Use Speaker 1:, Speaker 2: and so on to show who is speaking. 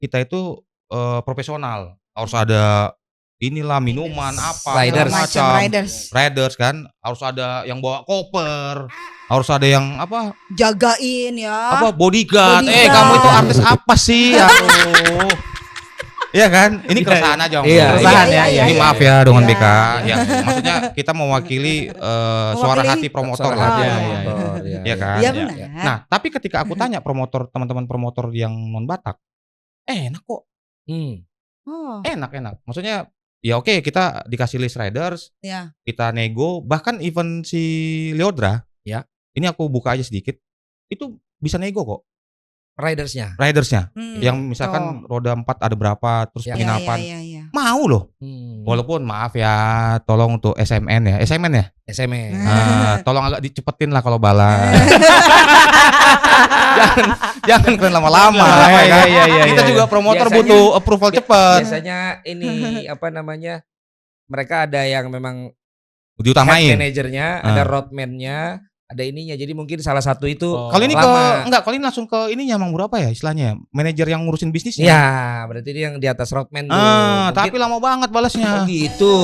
Speaker 1: kita itu profesional. Harus ada inilah minuman apa
Speaker 2: Riders.
Speaker 1: segala
Speaker 3: Macam
Speaker 1: macam. Riders kan harus ada yang bawa koper, harus ada yang apa
Speaker 3: Jagain ya.
Speaker 1: bodyguard.
Speaker 3: Bodyguard.
Speaker 1: Kamu itu artis apa sih? Aduh. Iya kan? Ini keresahan aja Om.
Speaker 2: Iya,
Speaker 3: keresahan
Speaker 1: Ini-
Speaker 3: ya, iya,
Speaker 1: Ini
Speaker 3: iya.
Speaker 1: maaf ya dengan
Speaker 3: Iya.
Speaker 1: BK. Ya, maksudnya kita mewakili suara hati promotor lah.
Speaker 3: hati.
Speaker 1: Iya kan?
Speaker 3: Iya
Speaker 2: Ya.
Speaker 3: benar.
Speaker 1: Nah, tapi ketika aku tanya teman-teman promotor yang non Batak, enak kok.
Speaker 3: Oh,
Speaker 1: Enak. Maksudnya ya oke, kita dikasih list riders,
Speaker 3: ya.
Speaker 1: kita nego, bahkan event si Leodra,
Speaker 2: Ya.
Speaker 1: Ini aku buka aja sedikit. Itu bisa nego kok
Speaker 2: Ridersnya.
Speaker 1: ridersnya.
Speaker 3: Hmm.
Speaker 1: Yang misalkan roda 4 ada berapa, terus
Speaker 2: Ya.
Speaker 1: penginapan.
Speaker 3: Iya.
Speaker 1: Mau loh. Walaupun maaf ya, tolong untuk SMN ya. SMN ya?
Speaker 2: SMS.
Speaker 1: Tolong agak dicepetin lah kalau balap. jangan keren lama-lama. ya kan?
Speaker 2: Iya.
Speaker 1: Kita juga promotor
Speaker 2: Biasanya-
Speaker 1: butuh approval cepat.
Speaker 2: Biasanya ini apa namanya? Mereka ada yang memang head
Speaker 1: Diutamain.
Speaker 2: manajernya, ada roadman-nya, ada ininya. Jadi mungkin salah satu itu
Speaker 1: Kalau ini
Speaker 2: lama.
Speaker 1: kalau ini langsung ke ininya emang berapa ya istilahnya? Manajer yang ngurusin bisnisnya.
Speaker 2: Ya, berarti dia yang di atas roadman tuh. Mungkin-
Speaker 1: Tapi lama banget balasnya.
Speaker 2: Oh gitu.